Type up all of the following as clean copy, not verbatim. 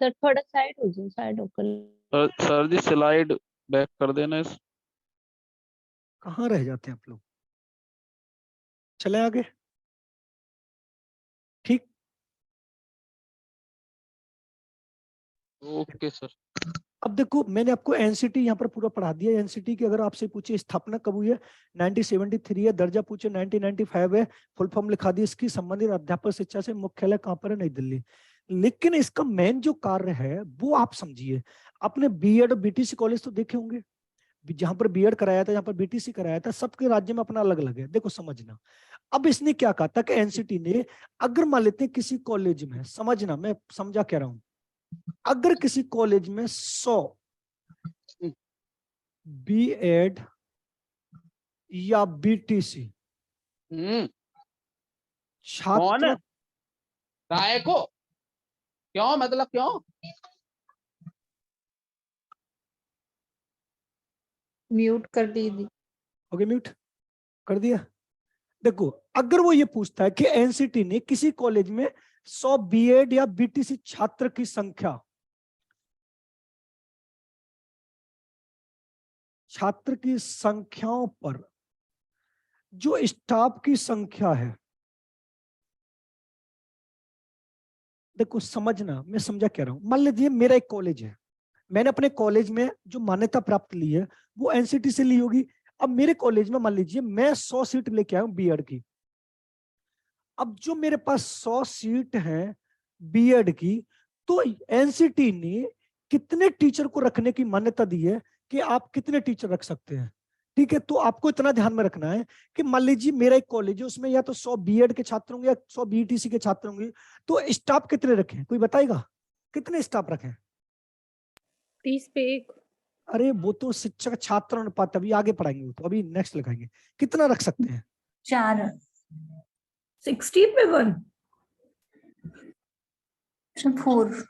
Sir थोड़ा side हो जाओ, साइड होकर। सर जी स्लाइड बैक कर देना इस। कहाँ रह जाते हैं आप लोग? चले आगे। ठीक, ओके सर। अब देखो मैंने आपको एनसीटी यहाँ पर पूरा पढ़ा दिया। एनसीटी की अगर आपसे पूछे स्थापना कब हुई है, 1973 है। दर्जा पूछे 1995 है। फुल फॉर्म लिखा दी इसकी, संबंधित अध्यापक शिक्षा से मुख्यालय कहाँ पर है, नई दिल्ली। लेकिन इसका मेन जो कार्य है वो आप समझिए। आपने बीएड और बीटीसी कॉलेज तो देखे होंगे, जहां पर बीएड कराया था, जहां पर बीटीसी कराया था, सबके राज्य में अपना अलग अलग है। देखो समझना, अब इसने क्या कहा था कि एनसीटी ने, अगर मान लेते हैं किसी कॉलेज में, समझना मैं समझा कह रहा हूं, अगर किसी कॉलेज में 100 बीएड या बीटीसी छात्र, काय को क्यों, मतलब क्यों? म्यूट कर दीजिए। ओके म्यूट कर दिया। देखो अगर वो ये पूछता है कि एनसीटी ने किसी कॉलेज में 100 बीएड या बीटीसी छात्र की संख्या, छात्र की संख्याओं पर जो स्टाफ की संख्या है, देखो समझना मैं समझा कह रहा हूं। मान लीजिए मेरा एक कॉलेज है, मैंने अपने कॉलेज में जो मान्यता प्राप्त ली है वो एनसीटी से ली होगी। अब मेरे कॉलेज में मान लीजिए मैं 100 सीट लेके आया हूं बीएड की। अब जो मेरे पास 100 सीट है बीएड की, तो एनसीटी ने कितने टीचर को रखने की मान्यता दी है कि आप कितने टीचर रख सकते हैं। ठीक है, तो आपको इतना ध्यान में रखना है कि मान लीजिए मेरा एक कॉलेज है, उसमें या तो 100 बीएड के छात्र होंगे या 100 बीटीसी के छात्र होंगे, तो स्टाफ कितने रखें, कोई बताएगा कितने स्टाफ रखें? 30 पे 1। अरे वो तो शिक्षक छात्र अनुपात अभी आगे पढ़ाएंगे, वो तो अभी नेक्स्ट लगाएंगे। कितना रख सकते हैं? 4। 60 पे 1। 4।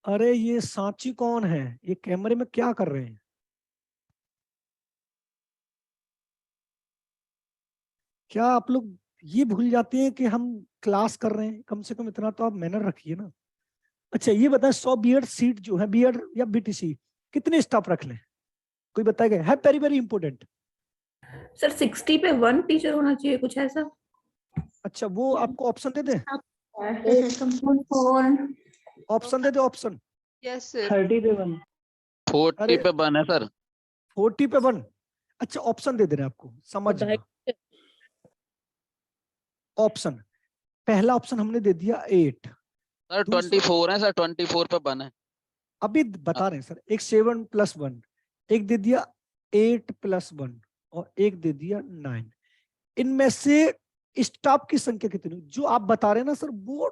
अरे ये सांची कौन है, ये कैमरे में क्या कर रहे हैं? क्या आप लोग ये भूल जाते हैं कि हम क्लास कर रहे हैं? कम से कम इतना तो आप मैनर रखिए ना। अच्छा ये बताएं, 100 बीएड सीट जो है, बीएड या बीटीसी, कितने स्टाफ रख लें, कोई बताएगा? है वेरी वेरी इंपॉर्टेंट। सर 60 पे 1 टीचर होना चाहिए, कुछ ऐसा। अच्छा वो आपको ऑप्शन दे दें? 4। ऑप्शन दे दे, ऑप्शन। Yes sir. 30 पे 1। 40 पे 1 है सर। 40 पे 1। अच्छा ऑप्शन दे दे रहे हैं आपको, समझना। ऑप्शन, पहला ऑप्शन हमने दे दिया 8। सर 24 है सर, 24 पे 1 है। अभी बता रहे हैं सर, एक 7 + 1, एक दे दिया 8 + 1 और एक दे दिया 9। इनमें से स्टाफ की संख्या कितनी जो आप बता रहे हैं ना सर, वो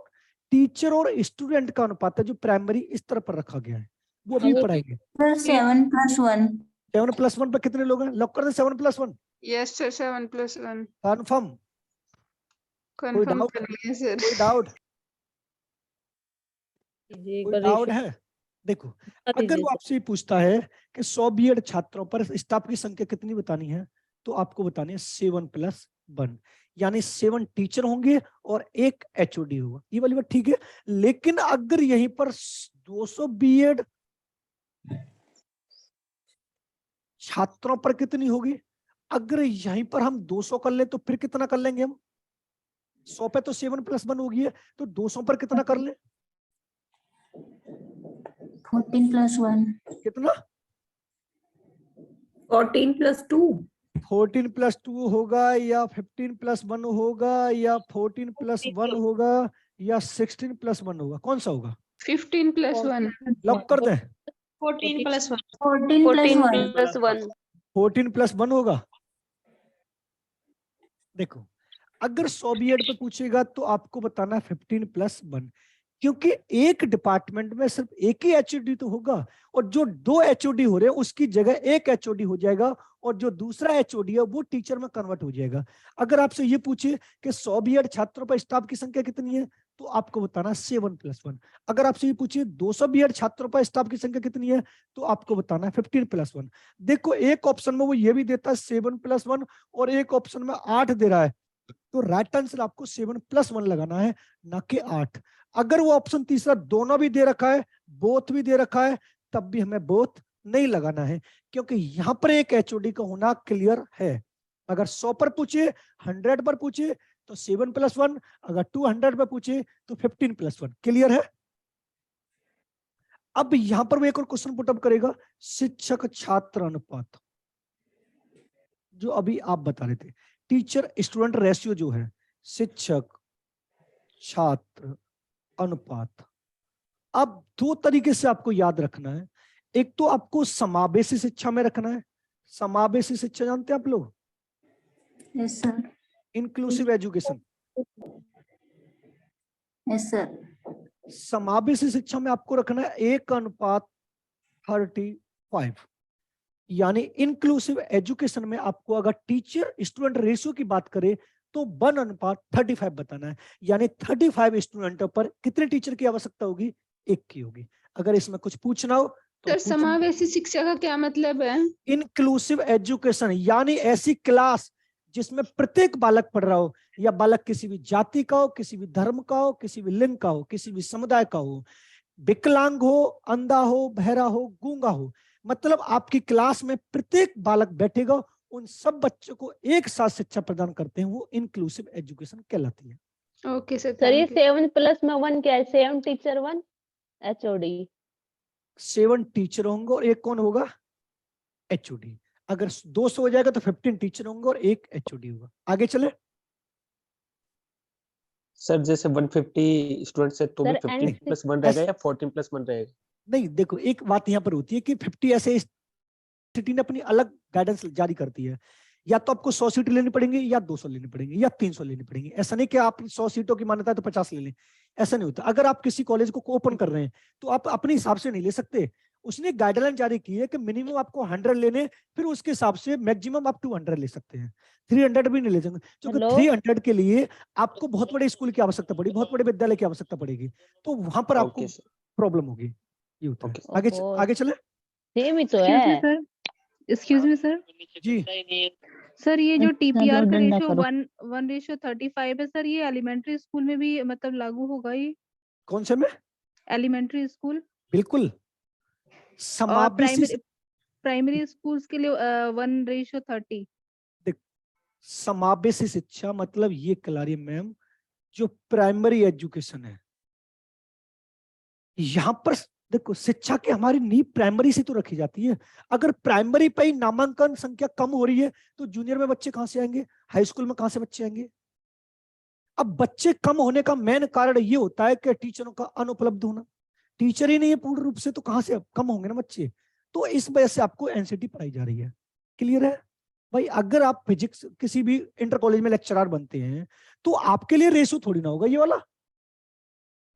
टीचर और स्टूडेंट का अनुपात है जो प्राइमरी स्तर पर रखा गया है, वो अभी पढ़ाएंगे। 7 + 1। 7 + 1 पे कितने लोग हैं? लॉक कर दे 7 + 1। Yes sir 7 + 1। कंफर्म? कंफर्म कर लिया सर। कोई डाउट? कोई डाउट है? देखो अगर वो आपसे पूछता है कि 100 बीएड छात्रों पर स्टाफ की संख्या कितनी बतानी है, तो आपको बतानी है 7 + 1, यानी 7 टीचर होंगे और 1 एचओडी होगा। ये वाली बात ठीक है। लेकिन अगर यहीं पर 200 बीएड छात्रों पर कितनी होगी? अगर यहीं पर हम 200 कर ले तो फिर कितना कर लेंगे हम? 100 पे तो 7 + 1 होगी है, तो 200 पर कितना कर ले? 14 + 1। कितना? 14 + 2। 14 + 2 होगा या 15 + 1 होगा या 14 + 1 होगा या 16 + 1 होगा? कौन सा होगा? 15 + 1। लॉक कर दें? 14 + 1। 14 + 1। 14 + 1 होगा। देखो अगर 100 बीएड पे पूछेगा तो आपको बताना 15 + 1, क्योंकि एक डिपार्टमेंट में सिर्फ एक ही एचओडी तो होगा, और जो 2 एचओडी हो रहे हैं उसकी जगह 1 एचओडी हो जाएगा, और जो दूसरा एचओडी है वो टीचर में कन्वर्ट हो जाएगा। अगर आपसे ये पूछे कि 100 बीएड छात्रों पर स्टाफ की संख्या कितनी है, तो आपको बताना 7 + 1। अगर आपसे ये पूछे 200 बीएड छात्रों पर स्टाफ की संख्या कितनी है, तो आपको बताना है 15 + 1। देखो एक ऑप्शन में वो ये भी देता है 7 + 1 और एक ऑप्शन में 8 दे रहा है, तो राइट आंसर आपको 7+1 लगाना है, ना कि 8। अगर वो ऑप्शन तीसरा दोनों भी दे रखा है, बोथ भी दे रखा है, तब भी हमें बोथ नहीं लगाना है, क्योंकि यहां पर एक एचओडी का होना क्लियर है। अगर 100 पर पूछे, 100 पर पूछे तो 7+1, अगर 200 पर पूछे तो 15+1। क्लियर है? अब यहां पर वो एक और क्वेश्चन पुटअप करेगा, शिक्षक छात्र अनुपात, जो अभी आप बता रहे थे, टीचर स्टूडेंट रेशियो जो है, शिक्षक छात्र अनुपात। अब दो तरीके से आपको याद रखना है। एक तो आपको समावेशी शिक्षा में रखना है। समावेशी शिक्षा जानते हैं आप लोग? Yes sir. Inclusive education. Yes sir. समावेशी शिक्षा में आपको रखना है 1:35। यानी इंक्लूसिव एजुकेशन में आपको अगर टीचर स्टूडेंट रेशियो की बात करें तो 1:35 बताना है। यानी 35 स्टूडेंटों पर कितने टीचर की आवश्यकता होगी? 1 की होगी। अगर इसमें कुछ पूछना हो तो सर समावेशी शिक्षा का क्या मतलब है? इंक्लूसिव एजुकेशन यानी ऐसी क्लास जिसमें प्रत्येक बालक पढ़ रहा हो, या बालक किसी भी जाति का हो, किसी भी धर्म का हो, किसी भी लिंग का हो, किसी भी समुदाय का हो, विकलांग हो, अंधा हो, बहरा हो, गूंगा हो, मतलब आपकी क्लास में प्रत्येक बालक बैठेगा, उन सब बच्चों को एक साथ शिक्षा प्रदान करते हैं, वो इंक्लूसिव एजुकेशन कहलाती है। ओके सर, सर ये थैंक यू। 7+1 क्या है? 7 टीचर 1 एचओडी। 7 टीचर होंगे और एक कौन होगा? एचओडी। अगर 200 हो जाएगा तो 15 टीचर होंगे और 1 एचओडी होगा। आगे चले। सर जैसे 150 स्टूडेंट्स है तो भी सर, 15+1 रहेगा या 14+1 रहेगा? नहीं, देखो एक बात यहाँ पर होती है कि 50 ऐसे सिटी ने अपनी अलग गाइडेंस जारी करती है, या तो आपको 100 सीट लेनी पड़ेंगी, या 200 लेनी पड़ेंगी, या 300 लेनी पड़ेंगी। ऐसा नहीं कि आप 100 सीटों की मान्यता है तो 50 ले लें, ऐसा नहीं होता। अगर आप किसी कॉलेज को ओपन कर रहे हैं तो आप अपने हिसाब से नहीं ले सकते। उसने गाइडलाइन जारी की है कि मिनिमम आपको 100 लेने, फिर उसके हिसाब से मैक्सिमम आप 200 ले सकते हैं, 300 भी नहीं ले सकते, क्योंकि 300 के लिए आपको बहुत बड़े स्कूल की आवश्यकता पड़ेगी, बहुत बड़े विद्यालय की आवश्यकता पड़ेगी, तो वहां पर आपको ओके सर। प्रॉब्लम होगी। ये होता है। ओके। आगे ओहो। आगे चले सेम ही तो है। Excuse me sir. जी। सर ये जो अच्छा, टीपीआर दो का डंडा रेशियो करो। 1:35 है सर, ये एलिमेंट्री स्कूल में भी मतलब लागू होगा ये? कौन से में? एलिमेंट्री स्कूल बिल्कुल। और समावेशी प्राइमरी स्कूल्स के लिए 1:30। समावेशी शिक्षा मतलब ये कलारी मैम, जो प्राइमरी एजुकेशन है, यहां पर देखो शिक्षा की हमारी नींव प्राइमरी से तो रखी जाती है। अगर प्राइमरी पे ही नामांकन संख्या कम हो रही है तो जूनियर में बच्चे कहां से आएंगे? हाई स्कूल में कहां से बच्चे आएंगे? अब बच्चे कम होने का मेन कारण ये होता है कि टीचरों का अनुपलब्ध होना। टीचर ही नहीं है पूर्ण रूप से तो कहां से कम होंगे ना बच्चे। तो इस वजह से आपको एनसीटी पढ़ाई जा रही है। क्लियर है भाई? अगर आप फिजिक्स किसी भी इंटर कॉलेज में लेक्चरर बनते हैं तो आपके लिए रेशो थोड़ी ना होगा ये वाला।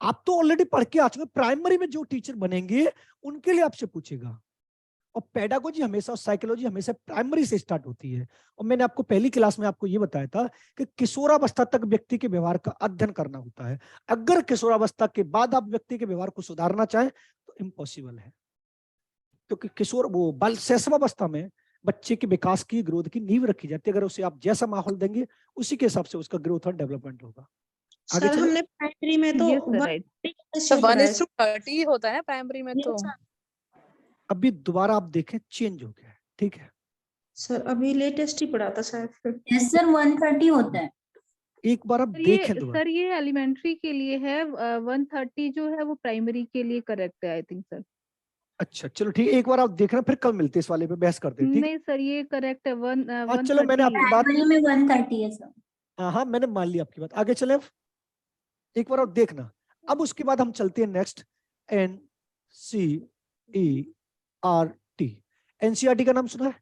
आप तो ऑलरेडी पढ़ के आ चुके। प्राइमरी में जो टीचर बनेंगे उनके लिए आपसे पूछेगा। और पेडागोजी हमेशा, साइकोलॉजी हमेशा प्राइमरी से स्टार्ट होती है। और मैंने आपको पहली क्लास में आपको ये बताया था कि किशोरावस्था तक व्यक्ति के व्यवहार का अध्ययन करना होता है। अगर किशोरावस्था के बाद आप व्यक्ति के व्यवहार को सुधारना चाहें तो इम्पॉसिबल है, क्योंकि किशोर वो बाल शैशवावस्था में बच्चे के विकास की, ग्रोथ की नींव रखी जाती है। अगर उसे आप जैसा माहौल देंगे उसी के हिसाब से उसका ग्रोथ और डेवलपमेंट होगा। आगे सर चलो। हमने प्राइमरी में तो Yes, sir, right. 1:30 होता है ना प्राइमरी में तो। अभी दोबारा आप देखें चेंज हो गया है। ठीक है सर अभी लेटेस्ट ही पढ़ा था शायद। यस सर, 1:30 होता है। एक बार आप देखें दोबारा। सर ये एलिमेंट्री के लिए है, 1:30 जो है वो प्राइमरी के लिए करेक्ट है आई थिंक सर। अच्छा चलो ठीक है, एक बार आप देखना, फिर कल मिलते हैं इस वाले पे बहस करते हैं। ठीक है नहीं सर ये करेक्ट है, हाँ चलो, मैंने आपकी बात, प्राइमरी में 1:30 है सर। हाँ मैंने मान लिया आपकी बात। आगे चले, एक बार आप देखना। अब उसके बाद हम चलते हैं नेक्स्ट, NCERT। NCERT का नाम सुना है?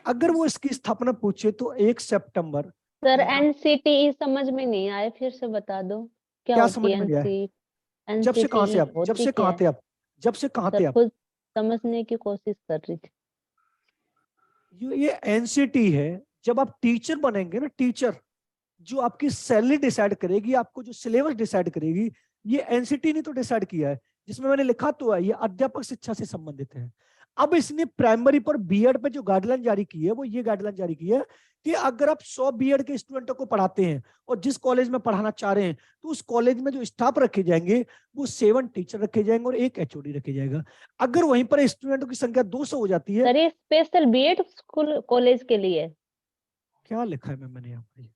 अगर वो इसकी स्थापना पूछे तो 1 सितंबर। सर एनसीटी समझ में नहीं आए, फिर से बता दो क्या क्या होती समझ है में नहीं आया? एनसी? जब से कहां से आप, होती जब से क्या कहां है? थे आप, जब से कहां थे सर आप? खुद समझने की कोशिश कर रही थी। ये एनसीटी है। जब आप टीचर बनेंगे ना, टीचर जो आपकी सैलरी डिसाइड करेगी, आपको जो सिलेबस डिसाइड करेगी, ये एनसीटी ने तो डिसाइड किया है। जिसमें मैंने लिखा तो है ये अध्यापक शिक्षा से संबंधित है। अब इसने प्राइमरी पर बीएड पे जो गाइडलाइन जारी की है वो ये गाइडलाइन जारी की है कि अगर आप 100 बीएड के स्टूडेंटों को पढ़ाते हैं और जिस कॉलेज में पढ़ाना चाह रहे हैं तो उस कॉलेज में जो स्टाफ रखे जाएंगे वो 7 टीचर रखे जाएंगे और 1 एचओडी रखे जाएगा। अगर वहीं पर स्टूडेंटों की संख्या 200 हो जाती है। सर ये स्पेशल बीएड स्कूल कॉलेज के लिए क्या लिखा है मैंने यहाँ पर?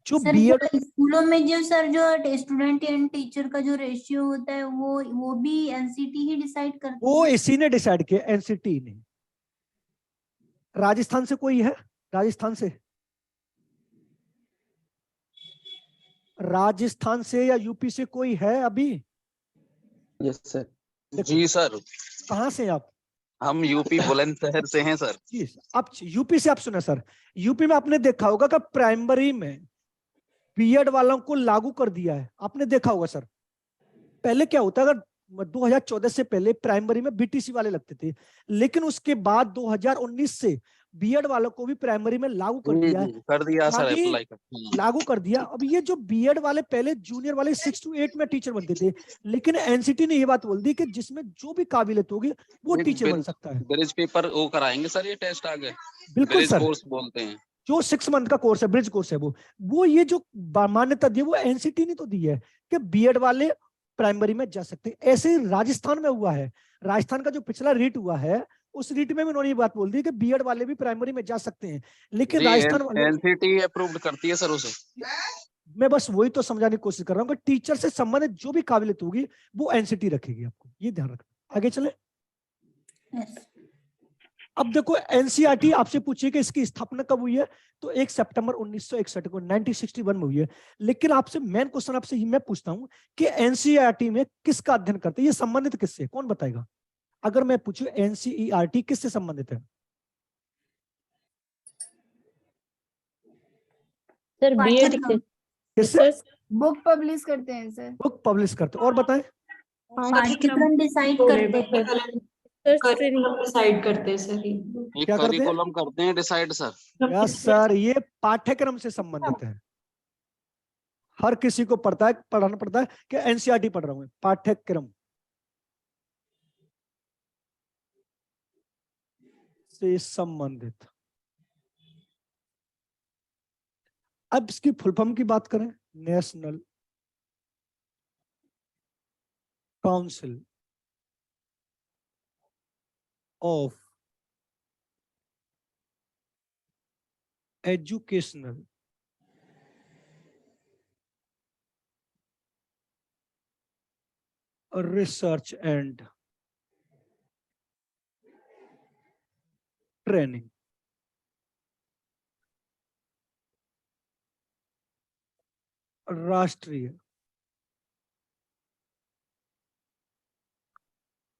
जो सर बीएड जो स्कूलों में जो सर जो स्टूडेंट एंड टीचर का जो रेशियो होता है वो भी एनसीटी ही डिसाइड करती वो है। इसी ने डिसाइड किया, एनसीटी ने। राजस्थान से कोई है? राजस्थान से, राजस्थान से या यूपी से कोई है अभी? Yes sir. जी सर, कहाँ से आप? हम यूपी बुलंदशहर से हैं सर। जी, आप यूपी से। आप सुना सर, यूपी में आपने देखा होगा कि प्राइमरी में बीएड वालों को लागू कर दिया है, आपने देखा होगा सर। पहले क्या होता, अगर 2014 से पहले प्राइमरी में बीटीसी वाले लगते थे, लेकिन उसके बाद 2019 से बीएड वालों को भी प्राइमरी में लागू कर दिया है। कर दिया सर, यानी अप्लाई कर। लागू कर दिया। अब ये जो बीएड वाले पहले जूनियर वाले 6 to 8 में टीचर बनते थे, लेकिन एनसीटी ने ये बात बोल दी कि जिसमें जो भी काबिलियत होगी वो टीचर बन सकता है। ब्रिज पेपर वो कराएंगे सर, ये टेस्ट आ गए। बिल्कुल ब्रिज सर, कोर्स बोलते हैं जो 6 मंथ का कोर्स है, ब्रिज कोर्स है, वो ये जो मान्यता दी है वो एनसीटी ने तो दी है कि बीएड वाले प्राइमरी में जा सकते हैं। ऐसे ही राजस्थान में हुआ है। राजस्थान का जो पिछला रीट हुआ है उस रीट में भी उन्होंने ये बात बोल दी कि बीएड वाले भी प्राइमरी में जा सकते हैं, लेकिन राजस्थान वाले एनसीटी अप्रूव्ड करती है सर उसे। मैं बस वही तो समझाने की कोशिश कर रहा हूँ कि टीचर से संबंधित जो भी काबिलियत होगी वो एनसीटी रखेगी, आपको ये ध्यान रखना। आगे चले। Yes. अब देखो एनसीईआरटी आपसे पूछिए कि इसकी स्थापना कब हुई है, तो 1 सितंबर 1961 को 1961 में हुई है। लेकिन आपसे मेन क्वेश्चन आपसे मैं पूछता हूं कि एनसीईआरटी में किसका अध्ययन करते हैं, ये संबंधित किससे, कौन बताएगा? अगर मैं पूछूं एनसीईआरटी किससे संबंधित है? सर बीएड के किससे? बुक पब्लिश करते हैं सर। बुक पब्लिश करते हैं। और बताएं? पाठ्यक्रम डिसाइड करते हैं। डिसाइड करते हैं सर। ये क्या करते हैं? करिकुलम करते हैं डिसाइड सर। यस सर, ये पाठ्यक्रम से संबंधित है। हर किसी को पढ़ाना पड़ता है कि एनसीईआरटी पढ़ रहा हूं, पाठ्यक्रम से संबंधित। अब इसकी फुल फॉर्म की बात करें, national council of educational research and training. राष्ट्रीय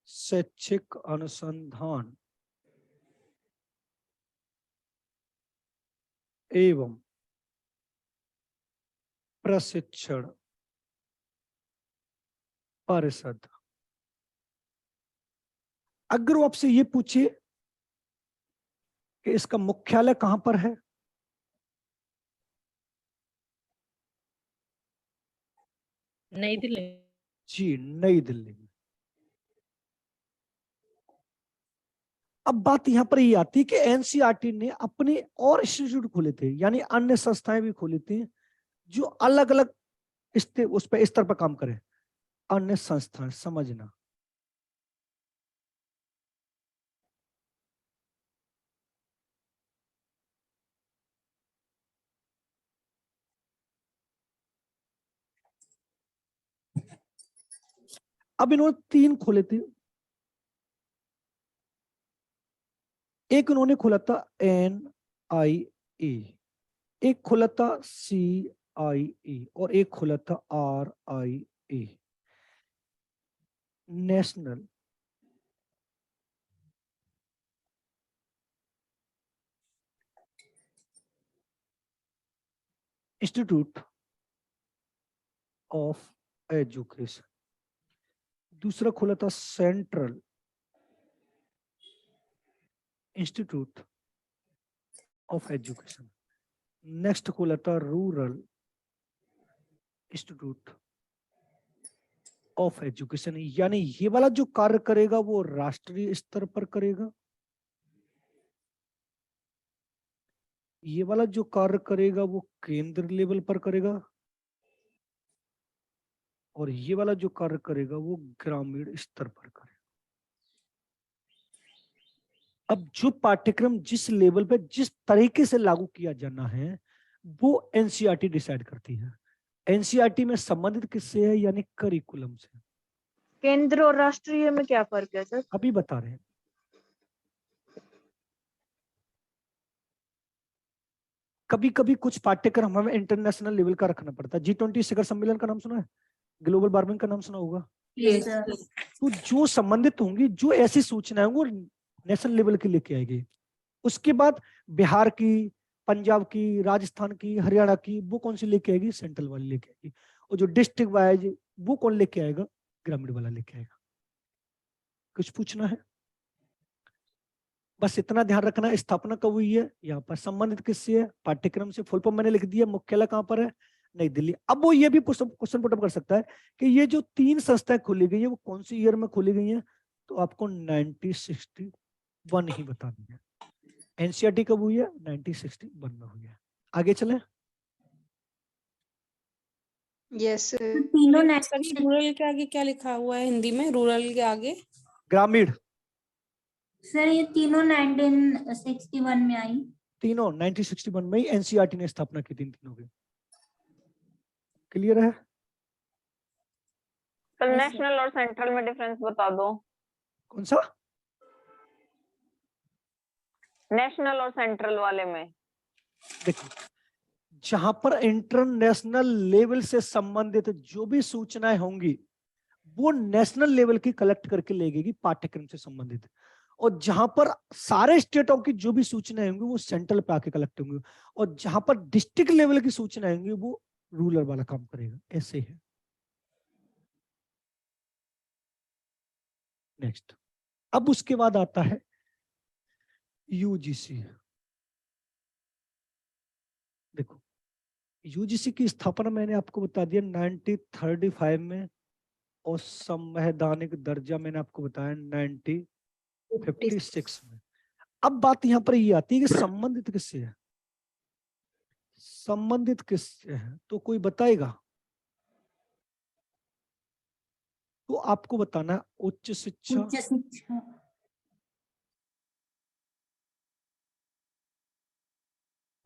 शैक्षिक अनुसंधान एवं प्रशिक्षण परिषद। अगर वो आपसे ये पूछे कि इसका मुख्यालय कहां पर है, नई दिल्ली। जी, नई दिल्ली में। अब बात यहां पर ये आती है कि एनसीईआरटी ने अपने और इंस्टीट्यूट खोले थे, यानी अन्य संस्थाएं भी खोली थी जो अलग अलग उस पर स्तर पर काम करें। अन्य संस्थाएं समझना, अब इन्होंने 3 खोले थे। एक उन्होंने खोला था NIE, एक खोला था CIE और एक खोला था RIE, national institute of education. दूसरा खोला था central institute of education. Next खोला था रूरल इंस्टीट्यूट ऑफ एजुकेशन, यानी ये वाला जो कार्य करेगा वो राष्ट्रीय स्तर पर करेगा, ये वाला जो कार्य करेगा वो केंद्र लेवल पर करेगा, और ये वाला जो कार्य करेगा वो ग्रामीण स्तर पर करेगा। अब जो पाठ्यक्रम जिस लेवल पे जिस तरीके से लागू किया जाना है वो एनसीईआरटी डिसाइड करती है। एनसीईआरटी में संबंधित किससे है, यानी करिकुलम से। केंद्र और राष्ट्रीय में क्या फर्क है सर? अभी बता रहे हैं। कभी कभी कुछ पाठ्यक्रम हमें इंटरनेशनल लेवल का रखना पड़ता है। G20 शिखर सम्मेलन का नाम सुना है, ग्लोबल वार्मिंग का नाम सुना होगा। Yes, sir. तो जो संबंधित होंगी, जो ऐसी सूचनाएं होंगी वो नेशनल लेवल की लेके आएगी। उसके बाद बिहार की, पंजाब की, राजस्थान की, हरियाणा की, वो कौन सी लेके आएगी, सेंट्रल वाली लेके आएगी। और जो डिस्ट्रिक्ट वाइज वो कौन लेके आएगा, ग्रामीण वाला लेके आएगा। कुछ पूछना है? बस इतना ध्यान रखना। स्थापना कब हुई है, यहाँ पर संबंधित किससे है, पाठ्यक्रम से। फुल फॉर्म मैंने लिख दिया। मुख्यालय कहाँ पर है, नई दिल्ली। अब वो ये भी क्वेश्चन पुटअप कर सकता है कि ये जो 3 संस्थाएं खोली गई है वो कौन सी ईयर में खोली गई है, तो आपको 1961 ही बतानी है। एनसीईआरटी कब हुई है, 1961 में हुई है। आगे चले। यस तीनों रूरल के आगे क्या लिखा हुआ है हिंदी में, रूरल के आगे? ग्रामीण। सर ये तीनों 1961 में आई। तीनों 1961 में ही एनसीईआरटी ने स्थापना की थी, तीनों की। क्लियर है? सर नेशनल और सेंट्रल में डिफरेंस बता दो। कौन सा? नेशनल और सेंट्रल वाले में। देखो, जहां पर इंटरनेशनल लेवल से संबंधित जो भी सूचनाएं होंगी वो नेशनल लेवल की कलेक्ट करके लेगी पाठ्यक्रम से संबंधित, और जहां पर सारे स्टेटों की जो भी सूचनाएं होंगी वो सेंट्रल पे आके कलेक्ट होंगी, और जहां पर डिस्ट्रिक्ट लेवल की सूचनाएं होंगी वो रूरल वाला काम करेगा। ऐसे है। नेक्स्ट, अब उसके बाद आता है यूजीसी। देखो, यूजीसी की स्थापना मैंने आपको बता दिया 1935 में, और संवैधानिक दर्जा मैंने आपको बताया 1956 में। अब बात यहां पर ये आती है कि संबंधित किससे है, संबंधित किससे है, तो कोई बताएगा? तो आपको बताना है उच्च शिक्षा, उच्च शिक्षा,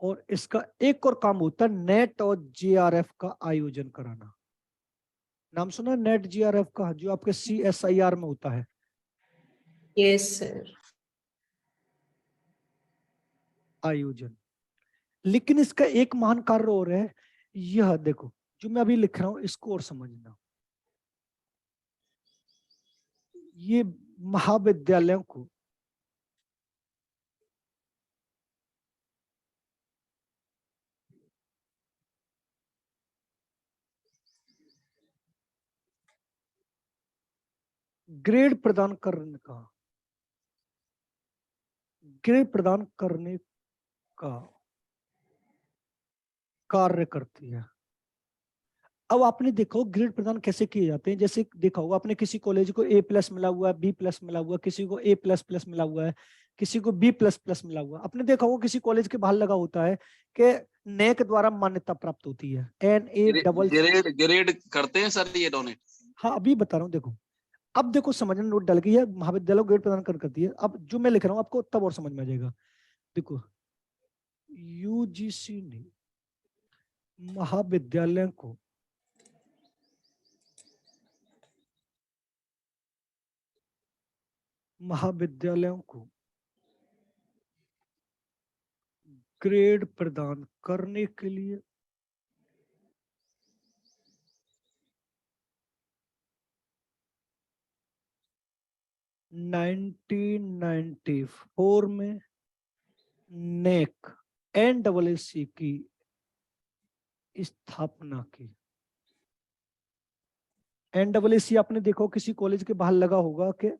और इसका एक और काम होता है नेट और जेआरएफ का आयोजन कराना। नाम सुना नेट जेआरएफ का, जो आपके CSIR में होता है। Yes sir. आयोजन। लेकिन इसका एक महान कार्य और है, यह देखो जो मैं अभी लिख रहा हूं इसको और समझना। ये महाविद्यालयों को ग्रेड प्रदान करने का कार्य करती है। अब आपने देखो ग्रेड प्रदान कैसे किए जाते हैं। जैसे देखा होगा आपने, किसी कॉलेज को A+ मिला हुआ है, B+ मिला हुआ है, किसी को A++ मिला हुआ है, किसी को B++ मिला हुआ है। आपने देखा होगा किसी कॉलेज के बाहर लगा होता है कि NAAC द्वारा मान्यता प्राप्त होती है, NAAC। ग्रेड करते हैं सर ये डोनेट? हाँ, अभी बता रहा हूँ। देखो, अब देखो समझना, नोट डल गई है। महाविद्यालय ग्रेड प्रदान करती है। अब जो मैं लिख रहा हूँ आपको तब और समझ में आ जाएगा। देखो, यूजीसी ने महाविद्यालय को ग्रेड प्रदान करने के लिए (1994) में NAAC NAAC की स्थापना की। NAAC आपने देखो किसी कॉलेज के बाहर लगा होगा कि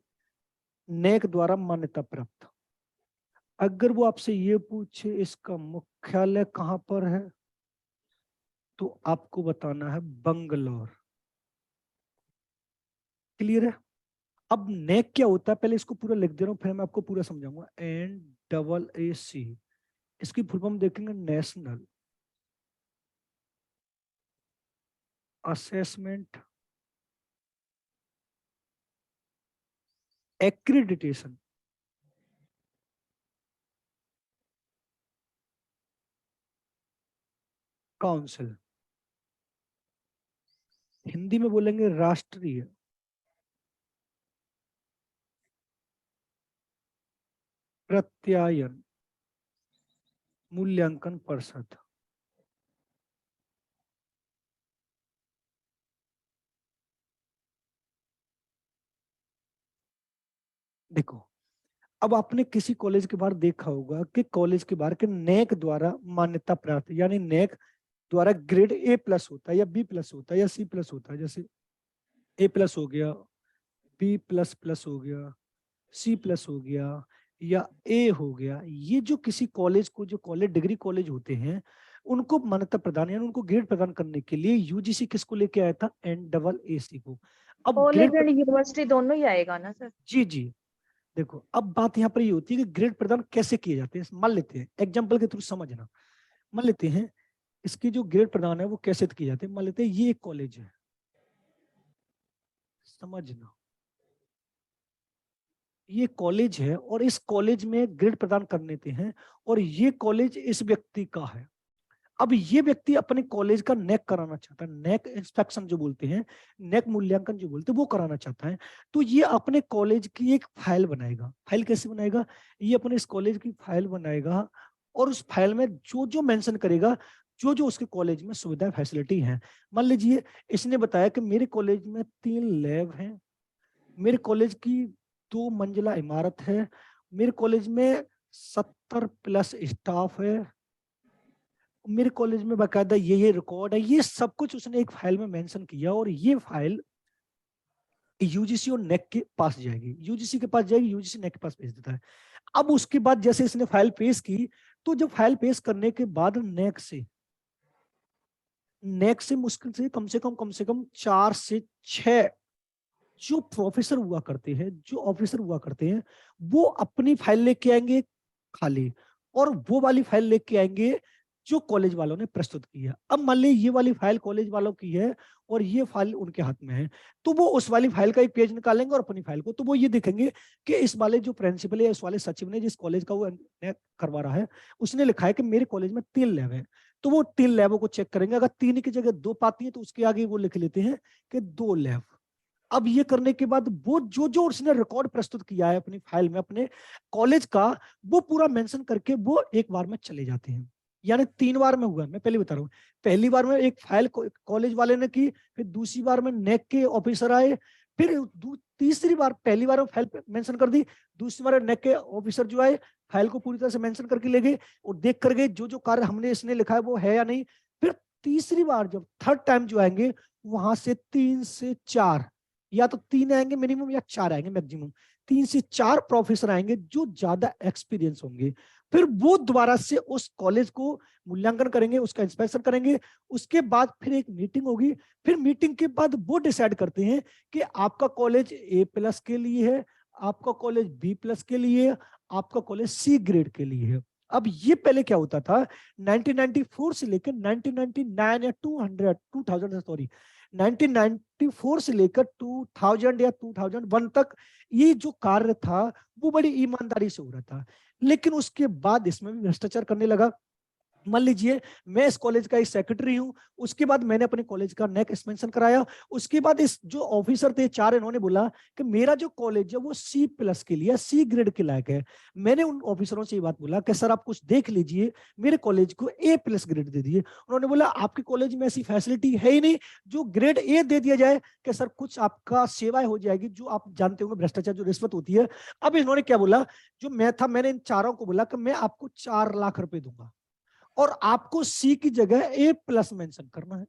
NAAC द्वारा मान्यता प्राप्त। अगर वो आपसे ये पूछे इसका मुख्यालय कहाँ पर है, तो आपको बताना है बंगलौर। क्लियर है? अब नेक क्या होता है, पहले इसको पूरा लिख दे रहा हूँ, फिर मैं आपको पूरा समझाऊंगा। NAAC, इसकी फुल फॉर्म देखेंगे national assessment accreditation council, Hindi में बोलेंगे राष्ट्रीय प्रत्यायन मूल्यांकन परिषद। देखो, अब आपने किसी कॉलेज के बाहर देखा होगा कि कॉलेज के बाहर के नेक द्वारा मान्यता प्राप्त, यानी नेक द्वारा ग्रेड A+ होता है या B+ होता है या C+ होता है। जैसे A+ हो गया, B++ हो गया, C+ हो गया या A हो गया। ये जो किसी कॉलेज को, जो कॉलेज डिग्री कॉलेज होते हैं, उनको मान्यता प्रदान यानी उनको ग्रेड प्रदान करने के लिए यूजीसी किसको लेके आया था? NAAC को। अब कॉलेज ग्रेड, एंड यूनिवर्सिटी दोनों ही आएगा ना सर? जी जी, देखो अब बात यहाँ पर ये होती है कि ग्रेड प्रदान कैसे किए जाते हैं। मान लेते हैं एग्जाम्पल के थ्रू समझना, मान लेते हैं इसकी जो ग्रेड प्रदान है वो कैसे किए जाते हैं। मान लेते हैं ये एक कॉलेज है, समझना, ये कॉलेज है और इस कॉलेज में ग्रेड प्रदान कर देते हैं और ये कॉलेज इस व्यक्ति का है। अब ये व्यक्ति अपने कॉलेज का नेक कराना चाहता है, नेक इंस्पेक्शन जो बोलते हैं, नेक मूल्यांकन जो बोलते हैं, वो कराना चाहता है। तो ये अपने कॉलेज की एक फाइल बनाएगा। फाइल कैसे बनाएगा? ये अपने इस कॉलेज की फाइल बनाएगा और उस फाइल में जो जो मेंशन करेगा, जो जो उसके कॉलेज में सुविधा फैसिलिटी है। मान लीजिए इसने बताया कि मेरे कॉलेज में 3 लैब हैं, मेरे कॉलेज की 2 मंजिला इमारत है, मेरे कॉलेज में 70+ स्टाफ है, मेरे कॉलेज में बाकायदा ये रिकॉर्ड है। ये सब कुछ उसने एक फाइल में मेंशन किया और ये फाइल यूजीसी और नेक के पास जाएगी, यूजीसी के पास जाएगी, यूजीसी नेक के पास भेज देता है। अब उसके बाद जैसे इसने फाइल पेश की, तो जब फाइल पेश करने के बाद नेक से मुश्किल से कम 4 से 6 जो प्रोफेसर हुआ करते हैं, जो ऑफिसर हुआ करते हैं, वो अपनी फाइल लेके आएंगे खाली, और वो वाली फाइल लेके आएंगे जो कॉलेज वालों ने प्रस्तुत की है। अब मान ली ये वाली फाइल कॉलेज वालों की है और ये फाइल उनके हाथ में है, तो वो उस वाली फाइल का एक पेज निकालेंगे और अपनी फाइल को, तो वो ये देखेंगे कि इस वाले जो प्रिंसिपल है, इस वाले सचिव ने जिस कॉलेज का वो करवा रहा है, उसने लिखा है कि मेरे कॉलेज में 3 लैब है। तो वो 3 लैबों को चेक करेंगे, अगर 3 की जगह 2 पाती है तो उसके आगे वो लिख लेते हैं कि 2 लैब। अब ये करने के बाद वो जो जो उसने रिकॉर्ड प्रस्तुत किया है अपनी फाइल में अपने कॉलेज का, वो पूरा मेंशन करके वो एक बार में चले जाते हैं। यानी 3 बार में हुआ, मैं पहले बता रहा हूँ। पहली बार में एक फाइल कॉलेज वाले ने की, फिर दूसरी बार में नेक के ऑफिसर आए, फिर तीसरी बार, पहली बार में फाइल मेंशन कर दी, दूसरी बार नेक के ऑफिसर जो आए फाइल को पूरी तरह से मेंशन करके ले गए और देख कर गए जो जो कार्य हमने इसने लिखा है वो है या नहीं। फिर तीसरी बार जब थर्ड टाइम जो आएंगे, वहां से 3 से 4, या तो 3 आएंगे मिनिमम या 4 आएंगे मैक्सिमम, 3 से 4 प्रोफेसर आएंगे जो ज्यादा एक्सपीरियंस होंगे। फिर वो दोबारा से उस कॉलेज को मूल्यांकन करेंगे, उसका इंस्पेक्शन करेंगे। उसके बाद फिर एक मीटिंग होगी, फिर मीटिंग के बाद वो डिसाइड करते हैं कि आपका कॉलेज A+ के लिए है, आपका कॉलेज B+ के लिए है, आपका कॉलेज C ग्रेड के लिए है। अब ये पहले क्या होता था, 1994 से लेकर 1999 या 1994 से लेकर 2000 या 2001 तक ये जो कार्य था वो बड़ी ईमानदारी से हो रहा था। लेकिन उसके बाद इसमें भी भ्रष्टाचार करने लगा। मान लीजिए मैं इस कॉलेज का एक सेक्रेटरी हूं, उसके बाद मैंने अपने कॉलेज का नेक एक्सपेंशन कराया, उसके बाद इस जो ऑफिसर थे 4, इन्होंने बोला कि मेरा जो कॉलेज है वो C+ के लिए, C ग्रेड के लायक है। मैंने उन ऑफिसरों से ये बात बोला कि सर आप कुछ देख लीजिए, मेरे कॉलेज को A+ ग्रेड दे दिए। उन्होंने बोला आपके कॉलेज में ऐसी फैसिलिटी है ही नहीं जो ग्रेड A दे दिया जाए, कि सर कुछ आपका सेवाएं हो जाएगी, जो आप जानते होंगे भ्रष्टाचार जो रिश्वत होती है। अब इन्होंने क्या बोला, जो मैं था, मैंने इन चारों को बोला कि मैं आपको 4 लाख रुपए दूंगा और आपको C की जगह A+ मेंशन करना है।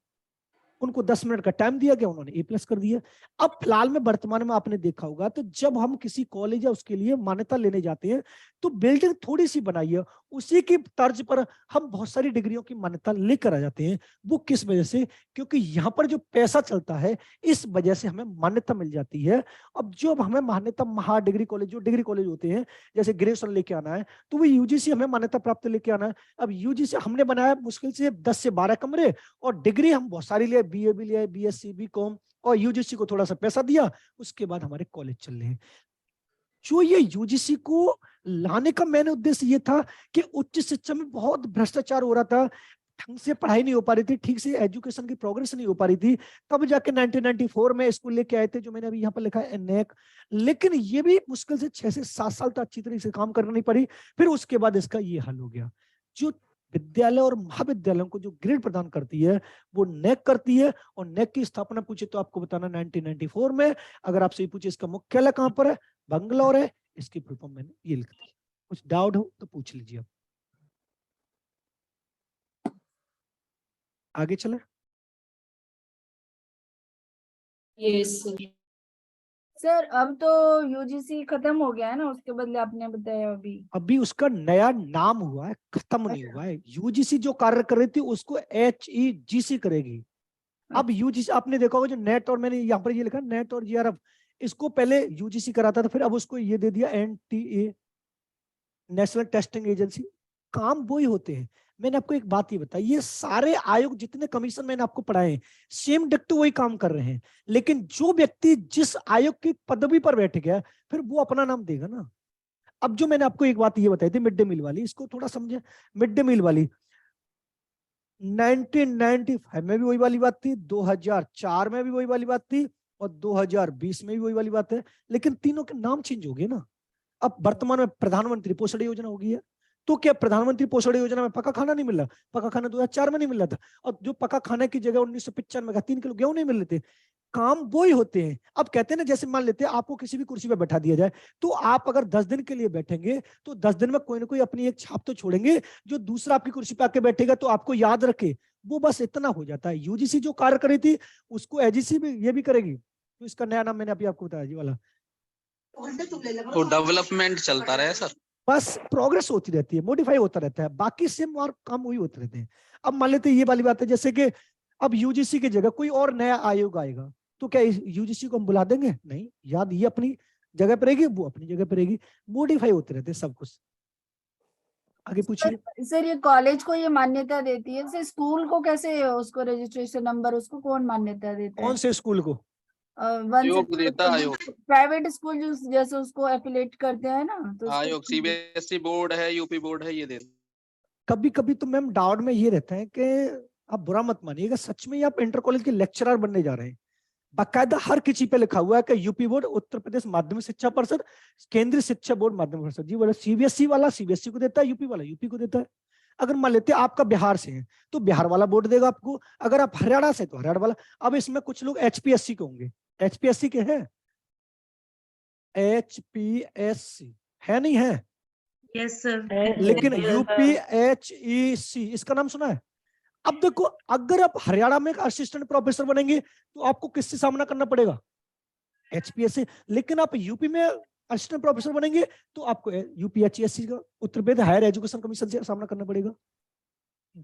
उनको 10 मिनट का टाइम दिया गया, उन्होंने A+ कर दिया। अब फिलहाल में वर्तमान में आपने देखा होगा, तो जब हम किसी कॉलेज या उसके लिए मान्यता लेने जाते हैं तो बिल्डिंग थोड़ी सी बनाई है उसी की तर्ज पर हम बहुत सारी डिग्रियों की मान्यता लेकर आ जाते हैं। वो किस वजह से? क्योंकि यहाँ पर जो पैसा चलता है इस वजह से हमें मान्यता मिल जाती है। अब जो हमें मान्यता महा डिग्री कॉलेज, जो डिग्री कॉलेज होते हैं, जैसे ग्रेजुएशन लेके आना है तो वो यूजीसी हमें मान्यता प्राप्त लेके आना है। अब यूजीसी हमने बनाया मुश्किल से 10 से 12 कमरे, और डिग्री हम बहुत सारी लिए, बीए भी लिया, बीएससी, बीकॉम, और यूजीसी को थोड़ा सा पैसा दिया, उसके बाद हमारे कॉलेज चल रहे हैं। जो ये यूजीसी को लाने का मैंने उद्देश्य ये था कि उच्च शिक्षा में बहुत भ्रष्टाचार हो रहा था, ढंग से पढ़ाई नहीं हो पा रही थी, ठीक से एजुकेशन की प्रोग्रेस नहीं हो पा रही थी। तब जाके 1994 में स्कूल लेके आए थे, जो मैंने अभी यहाँ पर लिखा है नेक। लेकिन ये भी मुश्किल से 6 से 7 साल तक अच्छी तरीके से काम करना नहीं पड़ी। फिर उसके बाद इसका ये हल हो गया। जो विद्यालय और महाविद्यालयों को जो ग्रेड प्रदान करती है वो नेक करती है, और नेक की स्थापना पूछे तो आपको बताना 1994 में। अगर आपसे पूछे इसका मुख्यालय कहाँ पर है, बंगलौर है। इसकी फुल फॉर्म मैंने ये लिख दी, कुछ डाउट हो तो पूछ लीजिए। आगे चले। यस सर अब तो यूजीसी खत्म हो गया है ना, उसके बदले आपने बताया अभी उसका नया नाम हुआ है, खत्म नहीं हुआ है। यूजीसी जो कार्य कर रही थी उसको HEGC करेगी। अब यूजीसी आपने देखा होगा, जो नेट, और मैंने यहाँ पर ये लिखा नेट और जीआरएफ, इसको पहले यूजीसी कराता था, फिर अब उसको ये दे दिया NTA, नेशनल टेस्टिंग एजेंसी। काम वो ही होते हैं। मैंने आपको एक बात ये बताई, ये सारे आयोग जितने कमीशन मैंने आपको पढ़ाए हैं सेम डिक्टो वही काम कर रहे हैं, लेकिन जो व्यक्ति जिस आयोग की पदवी पर बैठ गया फिर वो अपना नाम देगा ना। अब जो मैंने आपको एक बात ये बताई थी मिड डे मील वाली, इसको थोड़ा समझे। मिड डे मील वाली 1995 में भी वही वाली बात थी, 2004 में भी वही वाली बात थी, और 2020 में भी वही वाली बात है, लेकिन तीनों के नाम चेंज हो गए ना। अब वर्तमान में प्रधानमंत्री पोषण योजना हो गई है, तो क्या प्रधानमंत्री पोषण योजना में पका खाना नहीं मिल रहा? पका खाना 2004 में नहीं मिल रहा था, और जो पका खाने की जगह 1995 में 3 किलो गेहूं नहीं मिल रहे थे। काम वो ही होते हैं। अब कहते हैं ना, जैसे मान लेते हैं आपको किसी भी कुर्सी पे बैठा दिया जाए, तो आप अगर 10 दिन के लिए बैठेंगे तो 10 दिन में कोई ना कोई अपनी एक छाप तो छोड़ेंगे, जो दूसरा आपकी कुर्सी पे आके बैठेगा तो आपको याद रखे। वो बस इतना हो जाता है। यूजीसी जो कार्य करी थी उसको एजीसी भी ये भी करेगी। तो इसका नया नाम मैंने अभी आपको बताया जी वाला। तो डेवलपमेंट चलता रहे सर, बस प्रोग्रेस होती रहती है, मॉडिफाई होता रहता है, बाकी सेम और काम वही होते रहते हैं। अब मान लेते हैं ये वाली बात है, जैसे कि अब यूजीसी की जगह कोई और नया आयोग आएगा, तो क्या यूजीसी को हम बुला देंगे? नहीं, याद ये अपनी जगह पर रहेगी, वो अपनी जगह पर रहेगी, मॉडिफाई होते रहते हैं सब कुछ। आगे पूछिए। सर ये कॉलेज को ये मान्यता देती है, सर स्कूल को कैसे, उसको रजिस्ट्रेशन नंबर उसको कौन मान्यता देता है? कौन से स्कूल को? आयोग देता आयोग, प्राइवेट स्कूल जो जैसे उसको एफिलेट करते हैं ना, तो आयोग सीबीएसई बोर्ड है, यूपी बोर्ड है, ये देता। कभी कभी तो मैम डाउट में ये रहता है कि आप बुरा मत मानिएगा, सच में आप इंटर कॉलेज के लेक्चरर बनने जा रहे हैं। बाकायदा हर किसी पे लिखा हुआ है कि यूपी बोर्ड, उत्तर प्रदेश माध्यमिक शिक्षा परिषद, केंद्रीय शिक्षा बोर्ड माध्यमिक परिषद। जी बोला सीबीएसई वाला सीबीएसई को देता है, यूपी वाला यूपी को देता है। अगर मान लेते हैं आपका बिहार से है तो बिहार वाला बोर्ड देगा आपको, अगर आप हरियाणा से तो हरियाणा वाला। अब इसमें कुछ लोग HPSC के होंगे, HPSC के हैं, HPSC है नहीं है? Yes sir. लेकिन UPHEC इसका नाम सुना है? अब देखो, अगर आप हरियाणा में एक असिस्टेंट प्रोफेसर बनेंगे तो आपको किससे सामना करना पड़ेगा? HPSC। लेकिन आप यूपी में असिस्टेंट प्रोफेसर बनेंगे तो आपको UPHESC का, Uttar Pradesh higher education commission से सामना करना पड़ेगा।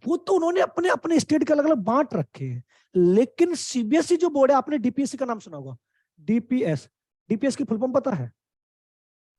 वो तो उन्होंने अपने अपने स्टेट के अलग अलग बांट रखे हैं। लेकिन सीबीएसई जो बोर्ड है, आपने DPSC का नाम सुना होगा, DPS की फुल फॉर्म पता है?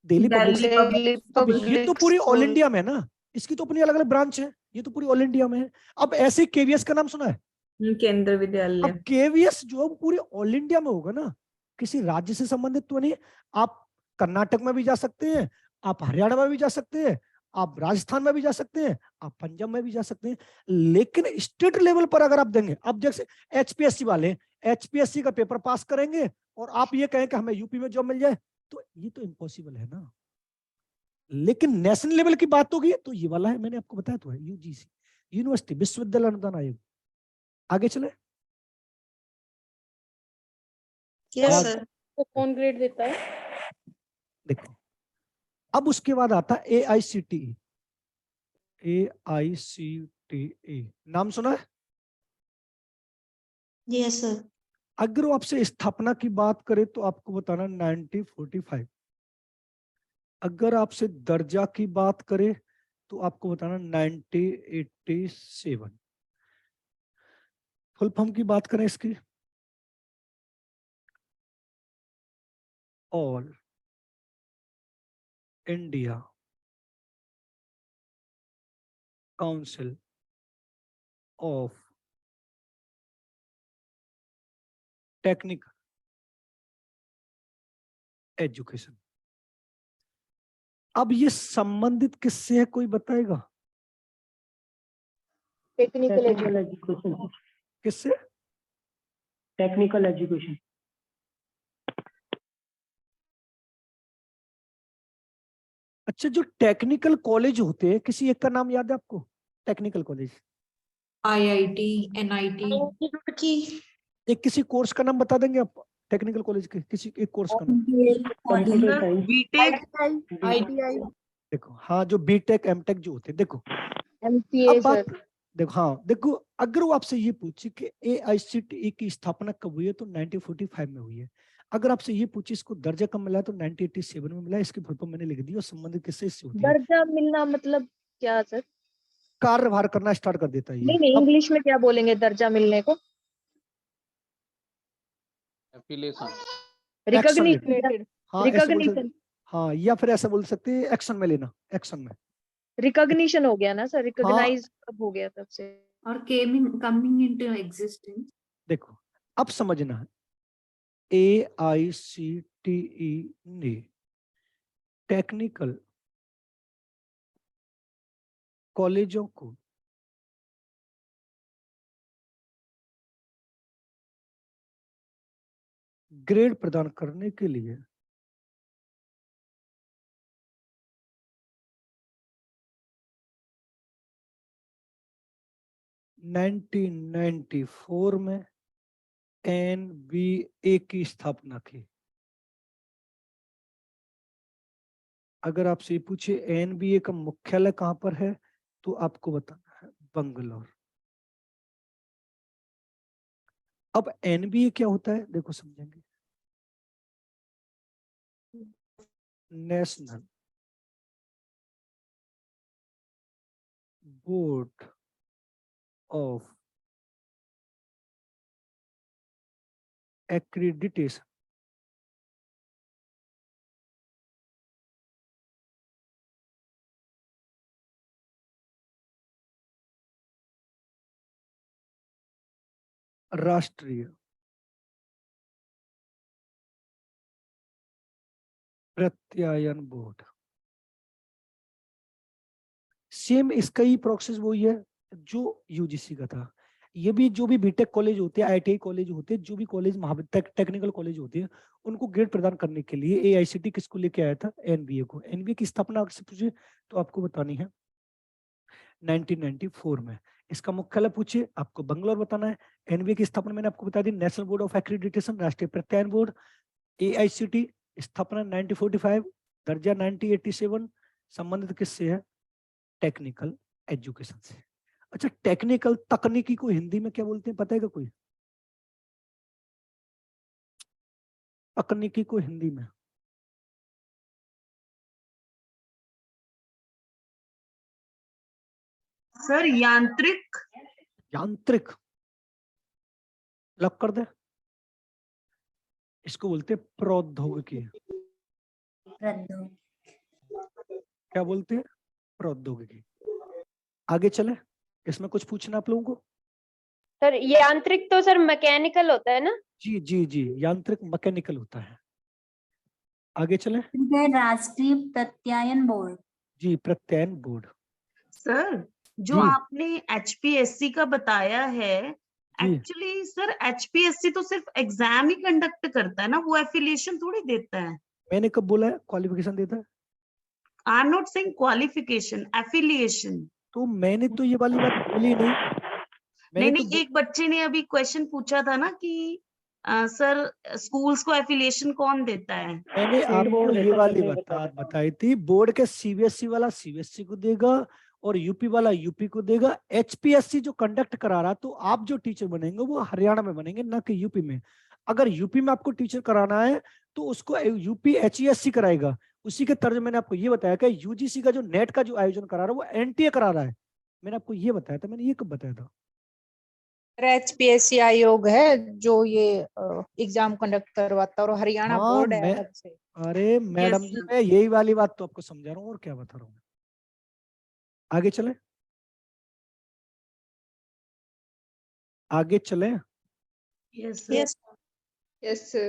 दिल्ली पब्लिक। ये तो पूरी ऑल इंडिया में ना, इसकी तो अपनी अलग अलग ब्रांच है, ये तो पूरी ऑल इंडिया में है। अब ऐसे KVS का नाम सुना है? केंद्रीय विद्यालय। अब KVS जो है पूरी ऑल इंडिया में होगा ना, किसी राज्य से संबंधित तो नहीं। आप कर्नाटक में भी जा सकते हैं, आप हरियाणा में भी जा सकते हैं, आप राजस्थान में भी जा सकते हैं, आप पंजाब में भी जा सकते हैं। लेकिन स्टेट लेवल पर अगर आप देंगे, अब जैसे HPSC वाले HPSC का पेपर पास करेंगे और आप ये कहें कि हमें यूपी में जॉब मिल जाए, तो ये तो इम्पॉसिबल है ना। लेकिन नेशनल लेवल की बात होगी तो ये वाला है, मैंने आपको बताया तो है, UGC, यूनिवर्सिटी विश्वविद्यालय अनुदान आयोग। आगे चले। Yes sir. तो कौन ग्रेड देता है? देखो, अब उसके बाद आता है AICTE। AICTE नाम सुना है? Yes sir. अगर वो आपसे स्थापना की बात करे तो आपको बताना 1945। अगर आपसे दर्जा की बात करे तो आपको बताना 9087। फुल फॉर्म की बात करें इसकी, all India council of technical education. अब ये संबंधित किससे है, कोई बताएगा? टेक्निकल एजुकेशन, किससे? Technical education. अच्छा, जो टेक्निकल कॉलेज होते हैं, किसी एक का नाम याद है आपको? टेक्निकल कॉलेज, IIT, NIT, एक किसी कोर्स का नाम बता देंगे आप? टेक्निकल कॉलेज के किसी एक कोर्स का नाम। कंप्यूटर साइंस, बीटेक, ITI, देखो, हाँ, जो बीटेक एमटेक जो होते हैं, देखो MCA अब बात, सर। देखो, हाँ देखो, अगर वो आपसे ये पूछे कि AICTE की स्थापना कब हुई है, तो 1945 में हुई है। अगर आपसे ये पूछे इसको दर्जा कब मिला है, तो 1987 में मिला है। इसकी फुल फॉर्म मैंने लिख दी, और संबंधित किससे इससे होती है? दर्जा मिलना मतलब क्या सर? कार्यभार करना स्टार्ट कर देता है ये। नहीं, अब इंग्लिश में क्या बोलेंगे दर्जा मिलने को? Affiliation, recognition. हाँ, ऐसे बोल सकते, रिकॉग्निशन, हाँ, या फिर ऐसा बोल सकते हैं एक्शन में लेना, एक्शन में। रिकॉग्निशन हो गया ना सर, हाँ, रिकॉग्नाइज कब हो गया तब से। और coming into existence। देखो अब समझना, AICTE ने टेक्निकल कॉलेजों को ग्रेड प्रदान करने के लिए 1994 में NBA की स्थापना की। अगर आपसे ये पूछे NBA का मुख्यालय कहां पर है, तो आपको बताना है बंगलौर। अब NBA क्या होता है, देखो समझेंगे। नेशनल बोर्ड ऑफ एक्रीडिटेशन, राष्ट्रीय प्रत्यायन बोर्ड। सेम इसका ही प्रोसेस वही है जो यूजीसी का था। ये भी जो भी बीटेक कॉलेज होते हैं, IIT कॉलेज होते हैं, जो भी कॉलेज टेक्निकल कॉलेज होते हैं, उनको ग्रेड प्रदान करने के लिए AICTE किसको लेके आया था? NBA को। NBA की स्थापना से पूछे तो आपको बतानी है 1994 में। इसका मुख्यालय पूछे आपको बंगलौर बताना है। NBA की स्थापना मैंने आपको बता दी, नेशनल बोर्ड ऑफ एक्रीडिटेशन, राष्ट्रीय प्रत्यायन बोर्ड। AICTE स्थापना 1945, दर्जा 1987, संबंधित किससे है? टेक्निकल एजुकेशन से। अच्छा, टेक्निकल तकनीकी को हिंदी में क्या बोलते हैं, पता है क्या कोई? तकनीकी को हिंदी में सर यांत्रिक। यांत्रिक, लग कर दे। इसको बोलते हैं प्रौद्योगिकी। क्या बोलते हैं? प्रौद्योगिकी। आगे चले, इसमें कुछ पूछना आप लोगों को? सर यांत्रिक तो सर मैकेनिकल होता है ना? जी जी जी, यांत्रिक मैकेनिकल होता है। आगे चले। राष्ट्रीय प्रत्यायन बोर्ड। जी, प्रत्यायन बोर्ड। सर जो जी। आपने HPSC का बताया है, जी। एक्चुअली सर HPSC तो सिर्फ एग्जाम ही कंडक्ट करता है ना, वो एफिलिएशन थोड़ी देता है। मैंने कब बोला है क्वालिफिकेशन देता है? I am not saying qualification, affiliation. तो मैंने तो ये वाली बात बोली नहीं। मैंने नहीं तो नहीं, एक बच्चे ने अभी क्वेश्चन पूछा था ना कि सर स्कूल्स को एफिलिएशन कौन देता है? मैंने आपको ये वाली बात बताई थी, बोर्ड के CBSE वाला CBSE को देगा और यूपी वाला यूपी को देगा। HPSC जो कंडक्ट करा रहा, तो आप जो टीचर बनेंगे वो हरियाणा में बनेंगे, ना कि यूपी में। अगर यूपी में आपको टीचर कराना है तो उसको यूपी HESC कराएगा, उसी के तर्ज मैंने आपको ये बताया कि यूजीसी का जो नेट का जो आयोजन करा रहा है वो एनटीए करा रहा है। मैंने आपको ये बताया था, मैंने ये कब बताया था? HPSC आयोग है जो ये एग्जाम कंडक्ट करवाता है और हरियाणा हाँ, बोर्ड है मैं अलग से। अरे मैडम जी, sir. मैं यही वाली बात तो आपको समझा रहा हूँ, और क्या बता रहा हूँ। आगे चले, आगे चले। Yes, sir. Yes Yes, sir.